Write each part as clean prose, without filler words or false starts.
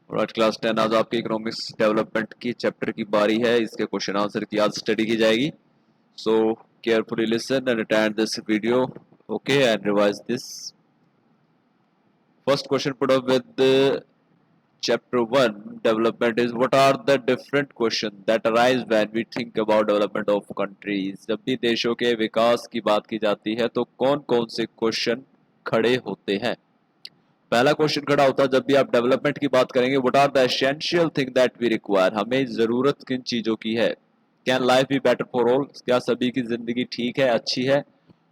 और आज क्लास 10 आज आपकी इकोनॉमिक्स डेवलपमेंट की चैप्टर की बारी है। इसके क्वेश्चन आंसर की आज स्टडी की जाएगी। सो carefully listen and attend this video, okay, and revise this. First question put up with chapter 1 development is what are the different questions that arise when we think about development of countries। जब भी देशों के विकास की बात की जाती है तो कौन कौन से क्वेश्चन खड़े होते हैं। पहला क्वेश्चन खड़ा होता है जब भी आप डेवलपमेंट की बात करेंगे, what are the essential thing that we require, हमें जरूरत किन चीजों की है। Can life be better for all, क्या सभी की जिंदगी ठीक है, अच्छी है।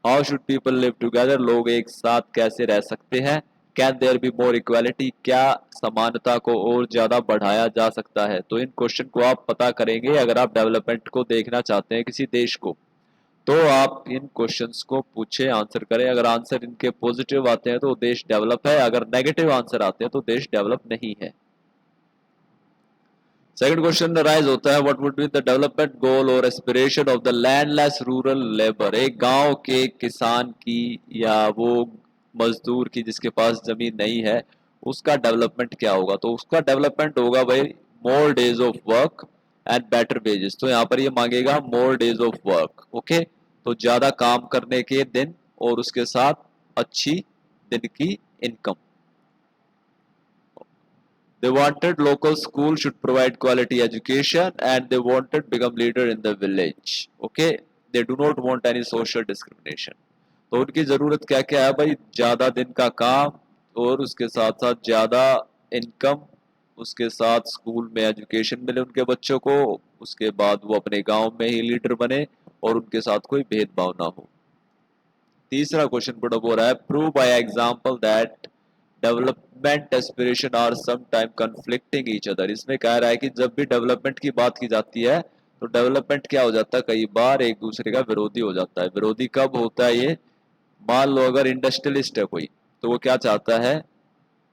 How should people live together, लोग एक साथ कैसे रह सकते हैं। Can there be more equality, क्या समानता को और ज्यादा बढ़ाया जा सकता है। तो इन क्वेश्चन को आप पता करेंगे अगर आप डेवलपमेंट को देखना चाहते हैं किसी देश को, तो आप इन क्वेश्चंस को पूछे, आंसर करें। अगर आंसर इनके पॉजिटिव आते हैं तो देश डेवलप है, अगर नेगेटिव आंसर आते हैं तो देश डेवलप नहीं है। सेकंड क्वेश्चन राइज होता है, what would be the development goal और aspiration of the landless rural labour. एक गांव के किसान की या वो मजदूर की जिसके पास जमीन नहीं है, उसका डेवलपमेंट क्या होगा। तो उसका डेवलपमेंट होगा भाई more days of work and better wages. तो यहाँ पर ये मांगेगा more days of work, okay, तो ज्यादा काम करने के दिन और उसके साथ अच्छी दिन की income. They wanted local school should provide quality education and they wanted become leader in the village. Okay, they do not want any social discrimination. तो उनकी जरूरत क्या क्या है भाई, ज्यादा दिन का काम और उसके साथ साथ ज्यादा इनकम, उसके साथ स्कूल में एजुकेशन मिले उनके बच्चों को, उसके बाद वो अपने गांव में ही लीडर बने और उनके साथ कोई भेदभाव ना हो। तीसरा क्वेश्चन पुट अप हो रहा है, prove by example that development aspiration are some time conflicting each other. इसमें कह रहा है कि जब भी डेवलपमेंट की बात की जाती है तो डेवलपमेंट क्या हो जाता है, कई बार एक दूसरे का विरोधी हो जाता है। विरोधी कब होता है ये, मान लो अगर इंडस्ट्रियलिस्ट है कोई, तो वो क्या चाहता है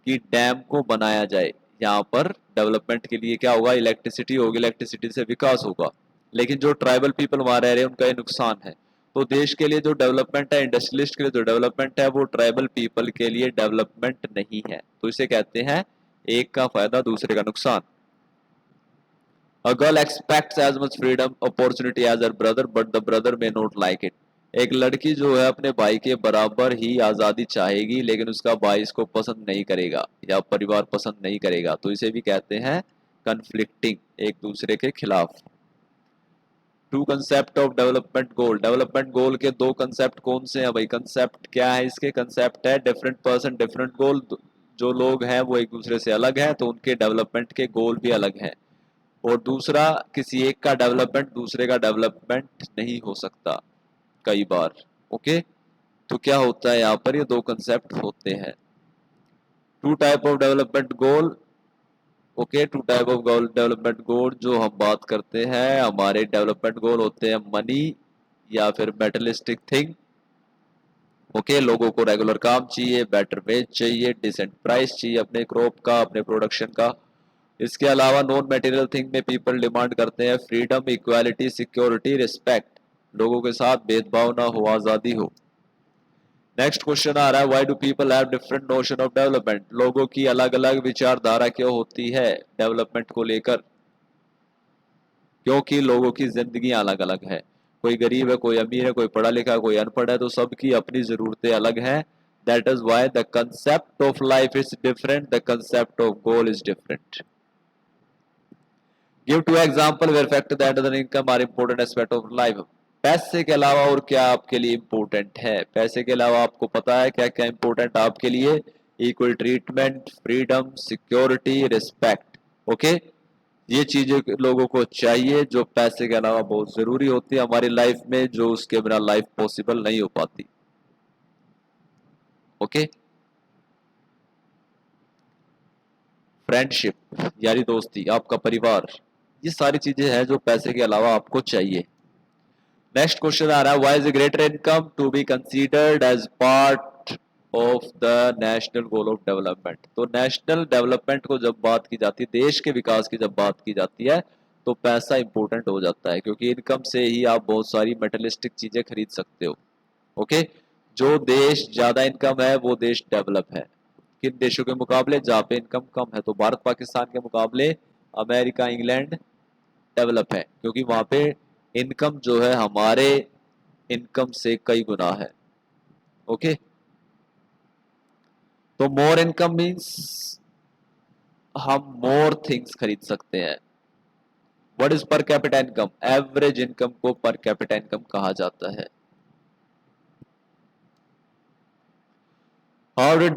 कि डैम को बनाया जाए, यहाँ पर डेवलपमेंट के लिए क्या होगा, इलेक्ट्रिसिटी होगी, इलेक्ट्रिसिटी से विकास होगा। लेकिन जो ट्राइबल पीपल वहां रह रहे हैं उनका ये नुकसान है। तो देश के लिए जो डेवलपमेंट है, इंडस्ट्रियलिस्ट के लिए जो डेवलपमेंट है, वो ट्राइबल पीपल के लिए डेवलपमेंट नहीं है। तो इसे कहते हैं एक का फायदा दूसरे का नुकसान। A girl expects as much freedom opportunity as her brother but the brother may not like it। एक लड़की जो है अपने भाई के बराबर ही आजादी चाहेगी लेकिन उसका भाई इसको पसंद नहीं करेगा या परिवार पसंद नहीं करेगा। तो इसे भी कहते हैं कन्फ्लिक्टिंग, एक दूसरे के खिलाफ। Two concept of development goal, development goal के दो कंसेप्ट कौन से हैं भाई। कंसेप्ट क्या है इसके, कंसेप्ट है डिफरेंट पर्सन डिफरेंट गोल। जो लोग हैं वो एक दूसरे से अलग हैं तो उनके डेवलपमेंट के गोल भी अलग हैं। और दूसरा, किसी एक का डेवलपमेंट दूसरे का डेवलपमेंट नहीं हो सकता कई बार, ओके। तो क्या होता है यहाँ पर, ये दो कंसेप्ट होते हैं। Two type of development goal, okay, two type of goal development goal जो हम बात करते हैं, हमारे डेवलपमेंट गोल होते हैं मनी या फिर मेटलिस्टिक थिंग। ओके, लोगों को रेगुलर काम चाहिए, बेटर वेज चाहिए, डिसेंट प्राइस चाहिए अपने क्रॉप का, अपने प्रोडक्शन का। इसके अलावा नॉन मटेरियल थिंग में पीपल डिमांड करते हैं फ्रीडम, इक्वालिटी, सिक्योरिटी, रिस्पेक्ट, लोगों के साथ भेदभाव ना हो, आजादी हो। नेक्स्ट क्वेश्चन आ रहा है, why do people have different notion of development, लोगों की अलग अलग विचारधारा क्यों होती है डेवलपमेंट को लेकर। क्योंकि लोगों की जिंदगी अलग अलग है, कोई गरीब है, कोई अमीर है, कोई पढ़ा लिखा है, कोई अनपढ़ है, तो सबकी अपनी जरूरतें अलग हैं। That is why the concept of life is different, the concept of goal is different. Give two example where fact that other income are important aspect of life. पैसे के अलावा और क्या आपके लिए इम्पोर्टेंट है, पैसे के अलावा आपको पता है क्या क्या इम्पोर्टेंट आपके लिए। Equal treatment, freedom, security, respect, okay. ये चीजें लोगों को चाहिए जो पैसे के अलावा बहुत जरूरी होती है हमारी लाइफ में, जो उसके बिना लाइफ पॉसिबल नहीं हो पाती, ओके। फ्रेंडशिप यारी दोस्ती, आपका परिवार, ये सारी चीजें हैं जो पैसे के अलावा आपको चाहिए। नेक्स्ट क्वेश्चन आ रहा है, why is greater income to be considered as part of the national goal of development. तो नेशनल डेवलपमेंट को जब बात की जाती है, देश के विकास की जब बात की जाती है, तो पैसा इंपॉर्टेंट हो जाता है क्योंकि इनकम से ही आप बहुत सारी मेटलिस्टिक चीजें खरीद सकते हो, ओके। जो देश ज्यादा इनकम है वो देश डेवलप है, किन देशों के मुकाबले? जहाँ पे इनकम कम है। तो भारत पाकिस्तान के मुकाबले अमेरिका, इंग्लैंड डेवलप है, क्योंकि वहां पे इनकम जो है हमारे इनकम से कई गुना है। ओके, तो मोर इनकम मीन्स हम मोर थिंग्स खरीद सकते हैं। What is per capita income? Average income को पर कैपिटा इनकम कहा जाता है। How did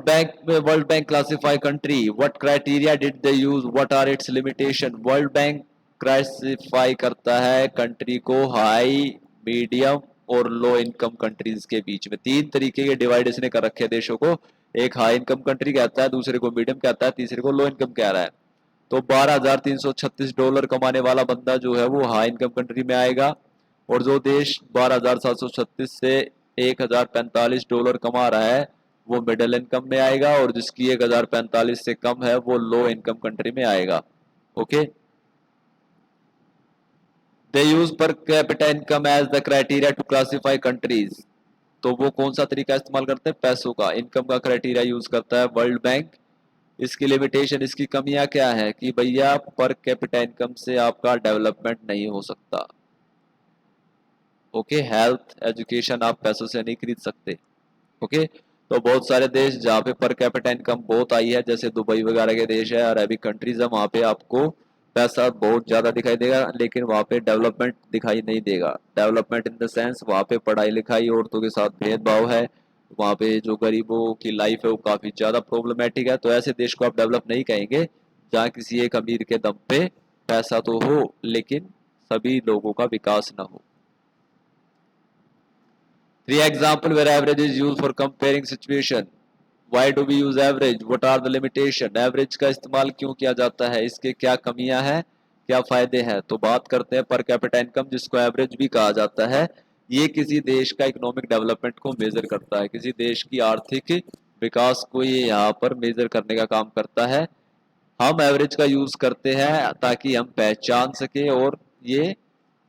World Bank classify country? What criteria did they use? What are its limitation? World Bank classify करता है कंट्री को हाई, मीडियम और low income countries के बीच में। तीन तरीके के डिवाइड इसने कर रखे हैं देशों को। एक हाई इनकम कंट्री कहता है, दूसरे को मीडियम कहता है, तीसरे को लो इनकम कह रहा है। तो $12,336 कमाने वाला बंदा जो है वो हाई इनकम कंट्री में आएगा, और जो देश 12,736 से $1,045 कमा रहा है वो मिडिल इनकम में आएगा, और जिसकी 1,045 से कम है वो लो इनकम कंट्री में आएगा। Okay, they use per capita income as the criteria to classify countries. तो वो कौन सा तरीका इस्तेमाल करते हैं? पैसों का, इनकम का क्राइटेरिया यूज करता है वर्ल्ड बैंक। इसकी लिमिटेशन, इसकी कमियां क्या है कि भैया पर कैपिटा इनकम से आपका डेवलपमेंट नहीं हो सकता। ओके, हेल्थ, एजुकेशन आप पैसों से नहीं खरीद सकते। ओके, तो बहुत सारे देश जहाँ पे पर कैपिटा इनकम बहुत आई है, जैसे दुबई वगैरह के देश है, अरबिक कंट्रीज है, वहाँ पे आपको पैसा बहुत ज्यादा दिखाई देगा, लेकिन वहाँ पे डेवलपमेंट दिखाई नहीं देगा। डेवलपमेंट इन द सेंस वहाँ पे पढ़ाई लिखाई, औरतों के साथ भेदभाव है, वहाँ पे जो गरीबों की लाइफ है वो काफी ज्यादा प्रॉब्लमेटिक है। तो ऐसे देश को आप डेवलप नहीं कहेंगे जहाँ किसी एक अमीर के दम पे पैसा तो हो लेकिन सभी लोगों का विकास ना हो। 3 example where average is used for comparing situation. Why do we use average? What are the limitation? Average का इस्तेमाल क्यों किया जाता है? इसके क्या कमियां हैं, क्या फायदे हैं? तो बात करते हैं पर कैपिटा इनकम, जिसको एवरेज भी कहा जाता है। ये किसी देश का इकोनॉमिक डेवलपमेंट को मेजर करता है, किसी देश की आर्थिक विकास को ये यहाँ पर मेजर करने का काम करता है। हम एवरेज का यूज करते हैं ताकि हम पहचान सके और ये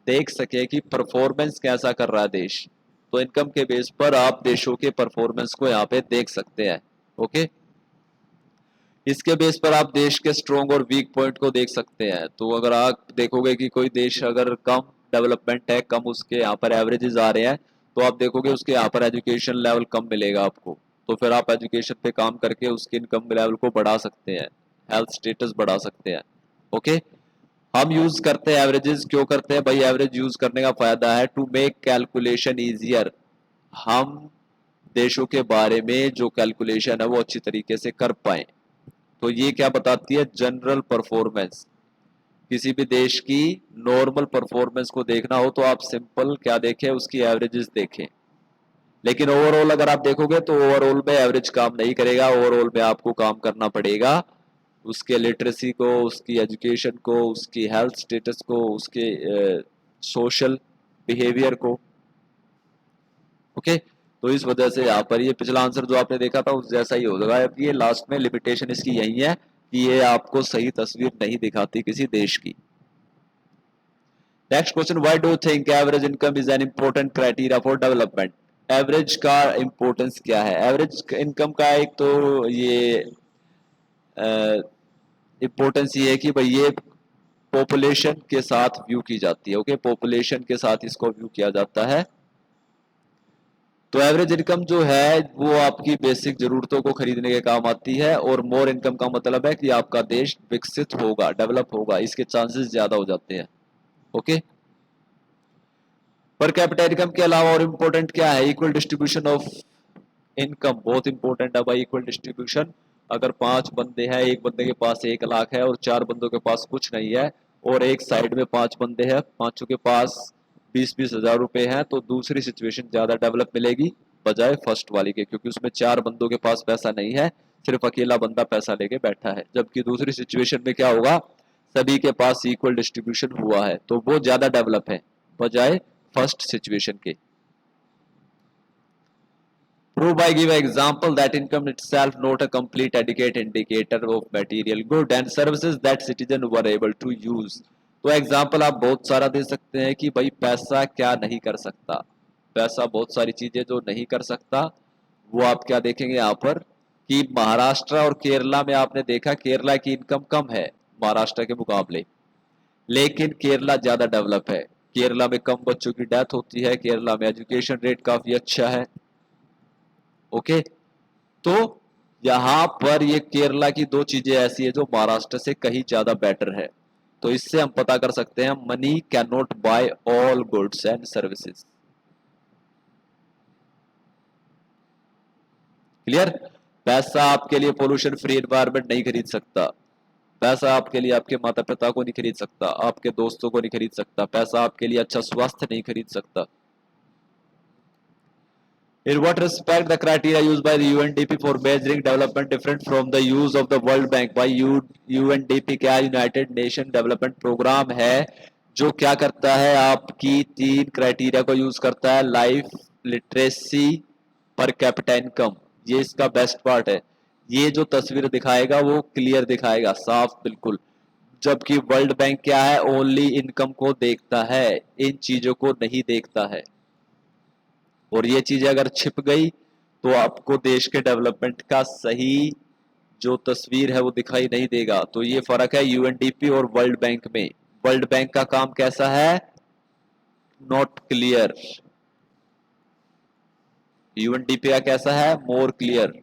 देख सके कि परफॉर्मेंस कैसा कर रहा है देश। तो इनकम के बेस पर आप देशों के परफॉर्मेंस को यहाँ पे देख सकते हैं। ओके, इसके बेस पर आप देश के स्ट्रॉन्ग और वीक पॉइंट को देख सकते हैं। तो अगर आप देखोगे कि कोई देश अगर कम डेवलपमेंट है, कम उसके यहाँ पर एवरेजेस आ रहे हैं, तो आप देखोगे उसके यहाँ पर एजुकेशन लेवल कम मिलेगा आपको। तो फिर आप एजुकेशन पे काम करके उसके इनकम लेवल को बढ़ा सकते हैं, हेल्थ स्टेटस बढ़ा सकते हैं। ओके, हम यूज करते हैं एवरेजेस, क्यों करते हैं भाई? एवरेज यूज करने का फायदा है टू मेक कैलकुलेशन इजियर। हम देशों के बारे में जो कैलकुलेशन है वो अच्छी तरीके से कर पाए। तो ये क्या बताती है? General performance. किसी भी देश की नॉर्मल परफॉर्मेंस को देखना हो तो आप सिंपल क्या देखें? उसकी एवरेजेस देखें। लेकिन ओवरऑल अगर आप देखोगे तो ओवरऑल में एवरेज काम नहीं करेगा। ओवरऑल में आपको काम करना पड़ेगा उसके लिटरेसी को, उसकी एजुकेशन को, उसकी हेल्थ स्टेटस को, उसके सोशल बिहेवियर को। ओके, तो इस वजह से यहाँ पर ये पिछला आंसर जो आपने देखा था उस जैसा ही होगा। अब ये लास्ट में लिमिटेशन इसकी यही है कि ये आपको सही तस्वीर नहीं दिखाती किसी देश की। Next question, why do think average income is an important criteria for development? Average का इम्पोर्टेंस क्या है? एवरेज इनकम का एक तो ये इम्पोर्टेंस ये है कि भाई ये पॉपुलेशन के साथ व्यू की जाती है। ओके, पॉपुलेशन के साथ इसको व्यू किया जाता है। तो एवरेज इनकम जो है वो आपकी बेसिक जरूरतों को खरीदने के काम आती है, और मोर इनकम का मतलब है कि आपका देश विकसित होगा, डेवलप होगा, इसके चांसेस ज्यादा हो जाते हैं। ओके, पर कैपिटा इनकम के अलावा और इम्पोर्टेंट क्या है? इक्वल डिस्ट्रीब्यूशन ऑफ इनकम बहुत इंपॉर्टेंट है भाई। इक्वल डिस्ट्रीब्यूशन, अगर 5 बंदे हैं, एक बंदे के पास 1 लाख है और 4 बंदों के पास कुछ नहीं है, और एक साइड में 5 बंदे हैं, पांचों के पास 20-20 हजार रुपए हैं, तो दूसरी सिचुएशन ज्यादा डेवलप मिलेगी बजाय फर्स्ट वाली के, क्योंकि उसमें 4 बंदों के पास पैसा नहीं है, सिर्फ अकेला बंदा पैसा लेके बैठा है। जबकि दूसरी सिचुएशन में क्या होगा? सभी के पास इक्वल डिस्ट्रीब्यूशन हुआ है, तो वो ज्यादा डेवलप है बजाय फर्स्ट सिचुएशन के। Prove by give an example that income itself not a complete adequate indicator of material good and services that citizen were able to use। तो एग्जाम्पल आप बहुत सारा दे सकते हैं कि भाई पैसा क्या नहीं कर सकता। पैसा बहुत सारी चीजें जो नहीं कर सकता वो आप क्या देखेंगे यहाँ पर कि महाराष्ट्र और केरला में आपने देखा केरला की इनकम कम है महाराष्ट्र के मुकाबले, लेकिन केरला ज्यादा डेवलप है। केरला में कम बच्चों की डेथ होती है, केरला में एजुकेशन रेट काफी अच्छा है। ओके, तो यहाँ पर ये केरला की दो चीजें ऐसी है जो महाराष्ट्र से कहीं ज्यादा बेटर है। तो इससे हम पता कर सकते हैं money can not buy all goods and services. Clear? पैसा आपके लिए पोल्यूशन फ्री एनवायरनमेंट नहीं खरीद सकता, पैसा आपके लिए आपके माता पिता को नहीं खरीद सकता, आपके दोस्तों को नहीं खरीद सकता, पैसा आपके लिए अच्छा स्वास्थ्य नहीं खरीद सकता। In what respect the criteria used by the UNDP for measuring development different from the use of the World Bank? by UNDP क्या यूनाइटेड नेशन डेवलपमेंट प्रोग्राम है जो क्या करता है, आपकी तीन क्राइटेरिया को यूज करता है। लाइफ, लिटरेसी, पर कैपिटा इनकम। ये इसका बेस्ट पार्ट है। ये जो तस्वीर दिखाएगा वो क्लियर दिखाएगा, साफ बिल्कुल। जबकि वर्ल्ड बैंक क्या है, ओनली इनकम को देखता है, इन चीजों को नहीं देखता है। और ये चीजें अगर छिप गई तो आपको देश के डेवलपमेंट का सही जो तस्वीर है वो दिखाई नहीं देगा। तो ये फर्क है यूएनडीपी और वर्ल्ड बैंक में। वर्ल्ड बैंक का काम कैसा है, नॉट क्लियर। यूएनडीपी का कैसा है, more clear.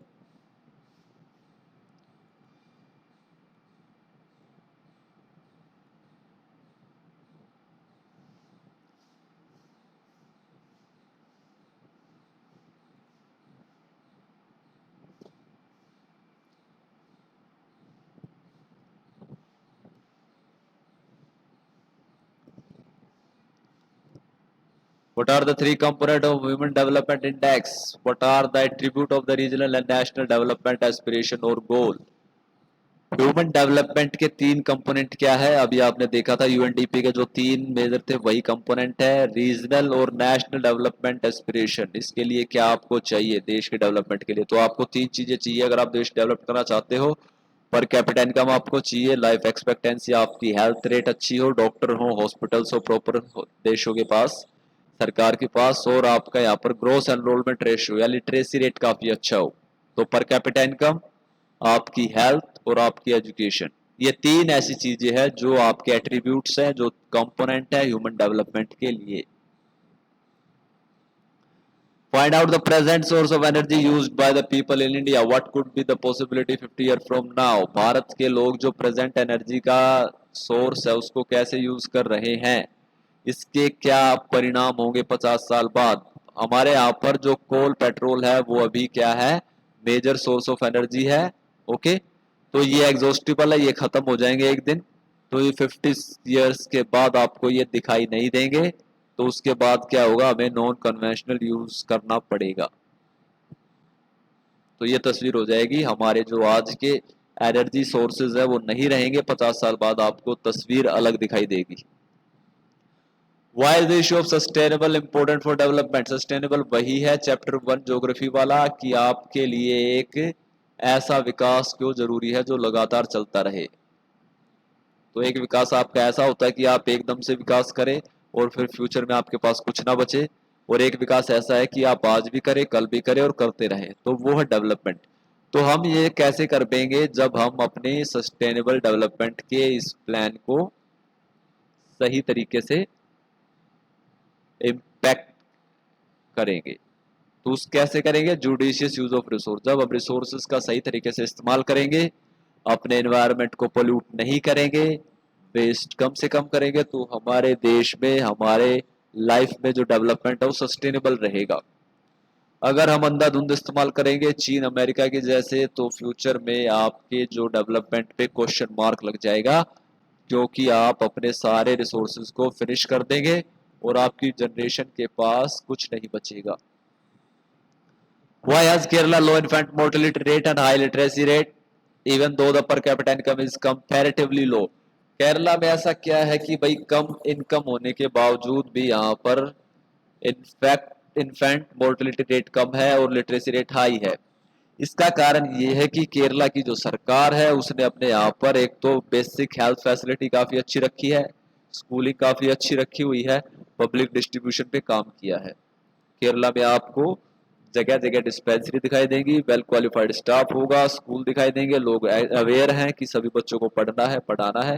What are the three components of Women Development Index? What are the attributes of the regional and national development aspiration or goal? Human development के तीन component क्या है, अभी आपने देखा था यूएनडीपी के जो तीन मेजर थे वही कंपोनेंट है। रीजनल और नेशनल डेवलपमेंट एस्पिरेशन, इसके लिए क्या आपको चाहिए देश के डेवलपमेंट के लिए, तो आपको तीन चीजें चाहिए अगर आप देश डेवलप करना चाहते हो। पर कैपिटा इनकम आपको चाहिए, लाइफ एक्सपेक्टेंसी आपकी, हेल्थ रेट अच्छी हो, डॉक्टर हो, हॉस्पिटल्स हो प्रॉपर देशों के पास, सरकार के पास, और आपका यहाँ पर ग्रोस एनरोलमेंट रेशियो या लिटरेसी रेट काफी अच्छा हो। तो पर कैपिटा इनकम, आपकी हेल्थ और आपकी एजुकेशन, ये तीन ऐसी चीजें हैं जो आपके एट्रीब्यूट्स हैं, जो कंपोनेंट है ह्यूमन डेवलपमेंट के लिए। Find out the present source of energy used by the people in India. What could be the possibility 50 years from now? Bharat के लोग जो प्रेजेंट एनर्जी का सोर्स है उसको कैसे यूज कर रहे हैं, इसके क्या परिणाम होंगे 50 साल बाद। हमारे यहाँ पर जो कोल पेट्रोल है वो अभी क्या है, मेजर सोर्स ऑफ एनर्जी है। ओके, तो ये एग्जॉस्टिबल है, ये खत्म हो जाएंगे एक दिन। तो ये 50 इयर्स के बाद आपको ये दिखाई नहीं देंगे। तो उसके बाद क्या होगा, हमें नॉन कन्वेंशनल यूज करना पड़ेगा। तो ये तस्वीर हो जाएगी, हमारे जो आज के एनर्जी सोर्सेज है वो नहीं रहेंगे, 50 साल बाद आपको तस्वीर अलग दिखाई देगी। Why is the issue of sustainable important for development? Sustainable वही है चैप्टर 1 ज्योग्राफी वाला, कि आपके लिए एक ऐसा विकास क्यों जरूरी है जो लगातार चलता रहे। तो एक विकास आपका ऐसा होता है कि आप एकदम से विकास करें और फिर फ्यूचर में आपके पास कुछ ना बचे, और एक विकास ऐसा है कि आप आज भी करें, कल भी करें और करते रहें, तो वो है डेवलपमेंट। तो हम ये कैसे कर पाएंगे, जब हम अपने सस्टेनेबल डेवलपमेंट के इस प्लान को सही तरीके से इम्पैक्ट करेंगे। तो उस कैसे करेंगे, जुडिशियस यूज ऑफ रिसोर्स, जब हम रिसोर्सेज का सही तरीके से इस्तेमाल करेंगे, अपने एनवायरनमेंट को पोल्यूट नहीं करेंगे, वेस्ट कम से कम करेंगे, तो हमारे देश में, हमारे लाइफ में जो डेवलपमेंट है वो सस्टेनेबल रहेगा। अगर हम अंधाधुंध इस्तेमाल करेंगे चीन अमेरिका के जैसे, तो फ्यूचर में आपके जो डेवलपमेंट पे क्वेश्चन मार्क लग जाएगा, क्योंकि आप अपने सारे रिसोर्सेज को फिनिश कर देंगे और आपकी जनरेशन के पास कुछ नहीं बचेगा। Why has Kerala low infant mortality rate and high literacy rate even though the per capita income is comparatively low? Kerala में ऐसा क्या है कि भाई कम इनकम होने के बावजूद भी यहाँ पर इन्फेंट मोर्टेलिटी रेट कम है और लिटरेसी रेट हाई है। इसका कारण ये है कि केरला की जो सरकार है उसने अपने यहाँ पर एक तो बेसिक हेल्थ फैसिलिटी काफी अच्छी रखी है, स्कूलिंग काफी अच्छी रखी हुई है, पब्लिक डिस्ट्रीब्यूशन पे काम किया है। केरला में आपको जगह जगह डिस्पेंसरी दिखाई देंगी, वेल क्वालिफाइड स्टाफ होगा, स्कूल दिखाई देंगे, लोग अवेयर हैं कि सभी बच्चों को पढ़ना है पढ़ाना है।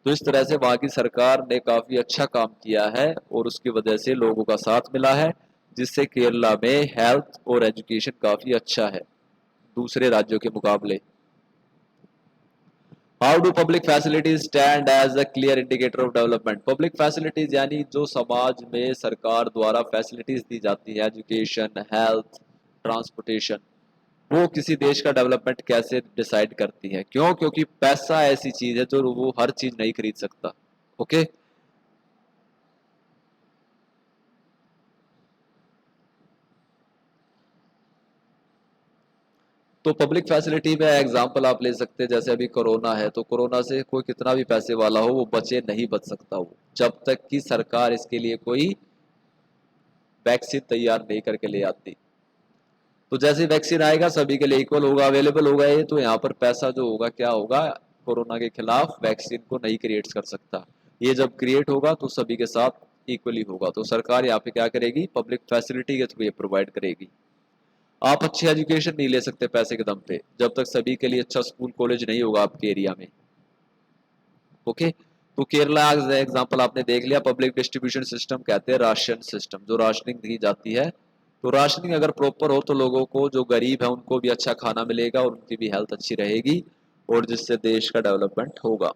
तो इस तरह से वहाँ की सरकार ने काफी अच्छा काम किया है और उसकी वजह से लोगों का साथ मिला है, जिससे केरला में हेल्थ और एजुकेशन काफी अच्छा है दूसरे राज्यों के मुकाबले। How do public facilities stand as a clear indicator of development? Public facilities यानी जो समाज में सरकार द्वारा फैसिलिटीज दी जाती है, एजुकेशन, हेल्थ, ट्रांसपोर्टेशन, वो किसी देश का डेवलपमेंट कैसे डिसाइड करती है? क्यों? क्योंकि पैसा ऐसी चीज है जो वो हर चीज नहीं खरीद सकता। ओके, तो पब्लिक फैसिलिटी में एग्जांपल आप ले सकते हैं, जैसे अभी कोरोना है, तो कोरोना से कोई कितना भी पैसे वाला हो वो बचे नहीं बच सकता वो, जब तक कि सरकार इसके लिए कोई वैक्सीन तैयार नहीं करके ले आती। तो जैसे वैक्सीन आएगा सभी के लिए इक्वल होगा, अवेलेबल होगा ये, तो यहाँ पर पैसा जो होगा क्या होगा, कोरोना के खिलाफ वैक्सीन को नहीं क्रिएट कर सकता। ये जब क्रिएट होगा तो सभी के साथ इक्वली होगा, तो सरकार यहाँ पे क्या करेगी, पब्लिक फैसिलिटी के थ्रू ये प्रोवाइड करेगी। आप अच्छी एजुकेशन नहीं ले सकते पैसे के दम पे जब तक सभी के लिए अच्छा स्कूल कॉलेज नहीं होगा आपके एरिया में। ओके, तो केरला एग्जांपल आपने देख लिया। पब्लिक डिस्ट्रीब्यूशन सिस्टम कहते हैं राशन सिस्टम, जो राशनिंग दी जाती है, तो राशनिंग अगर प्रॉपर हो तो लोगों को, जो गरीब है उनको भी अच्छा खाना मिलेगा और उनकी भी हेल्थ अच्छी रहेगी, और जिससे देश का डेवलपमेंट होगा।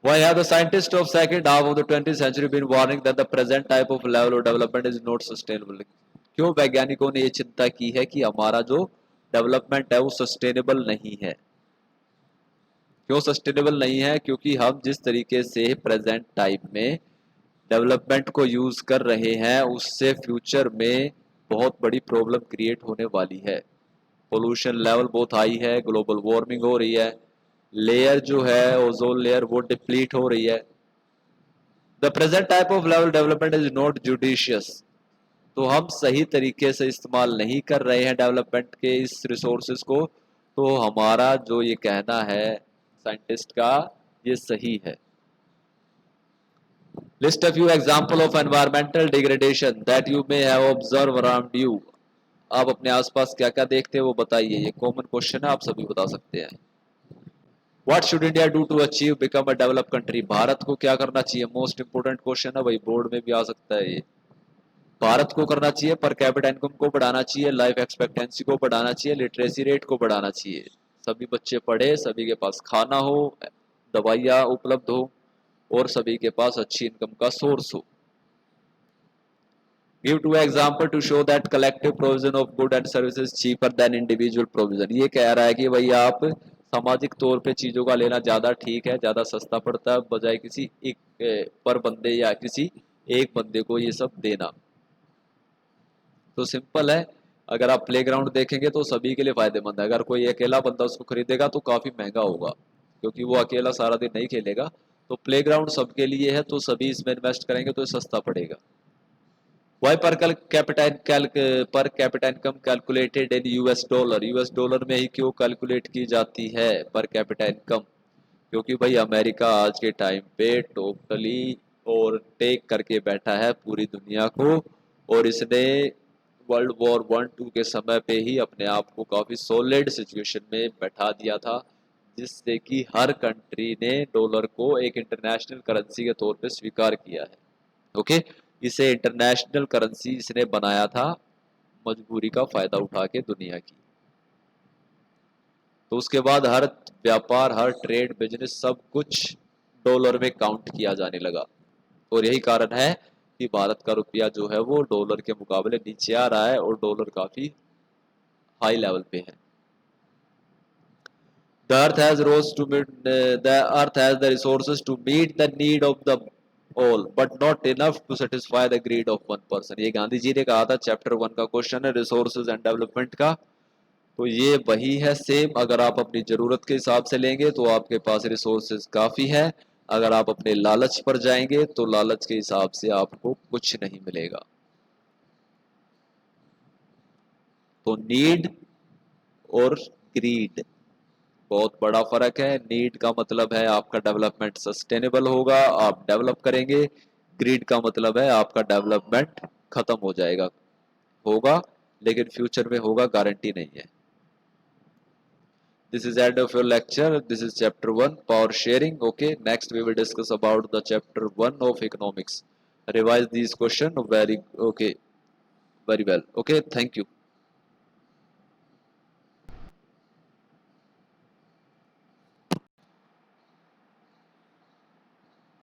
Why have the scientists of second half of the 20th century been warning that the present type of level of development is not sustainable? क्यों वैज्ञानिकों ने ये चिंता की है कि हमारा जो डेवलपमेंट है वो सस्टेनेबल नहीं है? क्यों सस्टेनेबल नहीं है? क्योंकि हम जिस तरीके से प्रेजेंट टाइम में डेवलपमेंट को यूज कर रहे हैं उससे फ्यूचर में बहुत बड़ी प्रॉब्लम क्रिएट होने वाली है। पोल्यूशन लेवल बहुत हाई है, ग्लोबल वार्मिंग हो रही है, लेयर जो है ओजोन लेयर वो डिप्लीट हो रही है। The present type of level development is not judicious, तो हम सही तरीके से इस्तेमाल नहीं कर रहे हैं डेवलपमेंट के इस रिसोर्सेज को, तो हमारा जो ये कहना है साइंटिस्ट का ये सही है। List a few example of environmental degradation that you may have observed around you। आप अपने आसपास क्या क्या देखते हैं वो बताइए, ये कॉमन क्वेश्चन है, आप सभी बता सकते हैं। What should India do to achieve become a develop country? भारत को क्या करना चाहिए? मोस्ट इंपोर्टेंट क्वेश्चन है भाई, बोर्ड में भी आ सकता है ये। भारत को करना चाहिए, पर कैपिटा इनकम को बढ़ाना चाहिए, लाइफ एक्सपेक्टेंसी को बढ़ाना चाहिए, लिटरेसी रेट को बढ़ाना चाहिए, सभी बच्चे पढ़े, सभी के पास खाना हो, दवाइयाँ उपलब्ध हो, और सभी के पास अच्छी इनकम का सोर्स हो। Give two example to show that collective provision of good and services cheaper than individual provision. ये कह रहा है कि भाई आप सामाजिक तौर पे चीजों का लेना ज्यादा ठीक है, ज्यादा सस्ता पड़ता है, बजाय किसी एक पर बंदे या किसी एक बंदे को ये सब देना। तो सिंपल है, अगर आप प्लेग्राउंड देखेंगे तो सभी के लिए फायदेमंद है। अगर कोई अकेला बंदा उसको खरीदेगा तो काफी महंगा होगा, क्योंकि वो अकेला सारा दिन नहीं खेलेगा। तो प्लेग्राउंड सबके लिए है, तो सभी इसमें इन्वेस्ट करेंगे तो सस्ता पड़ेगा। Why per capita income calculated in US dollar? US dollar में ही क्यों कैलकुलेट की जाती है पर कैपिटा इनकम? क्योंकि भाई अमेरिका आज के टाइम पे टोटली और टेक करके बैठा है पूरी दुनिया को, और इसने वर्ल्ड वॉर 1-2 के समय पे ही अपने आप को काफी सॉलिड सिचुएशन में बैठा दिया था, जिससे कि हर कंट्री ने डॉलर को एक इंटरनेशनल करेंसी के तौर पे स्वीकार किया है। ओके, इसे इंटरनेशनल करेंसी इसने बनाया था मजबूरी का फायदा उठा के दुनिया की। तो उसके बाद हर व्यापार, हर ट्रेड, बिजनेस, सब कुछ डॉलर में काउंट किया जाने लगा, और यही कारण है कि भारत का रुपया जो है वो डॉलर के मुकाबले नीचे आ रहा है और डॉलर काफी हाई लेवल पे है। The earth has rose to meet the earth has the resources to meet the need of the all, but not enough to satisfy the greed of one person। ये गांधी जी ने कहा था, chapter 1 का question है resources and development का। तो ये वही है सेम, अगर आप अपनी जरूरत के हिसाब से लेंगे तो आपके पास रिसोर्सेज काफी है, अगर आप अपने लालच पर जाएंगे तो लालच के हिसाब से आपको कुछ नहीं मिलेगा। तो नीड और ग्रीड बहुत बड़ा फर्क है। नीड का मतलब है आपका डेवलपमेंट सस्टेनेबल होगा, आप डेवलप करेंगे। ग्रीड का मतलब है आपका डेवलपमेंट खत्म हो जाएगा, होगा लेकिन फ्यूचर में होगा गारंटी नहीं है। This is end of your lecture. This is chapter 1, power sharing. Okay, next we will discuss about the chapter 1 of economics. Revise these questions very okay, very well. Okay, thank you.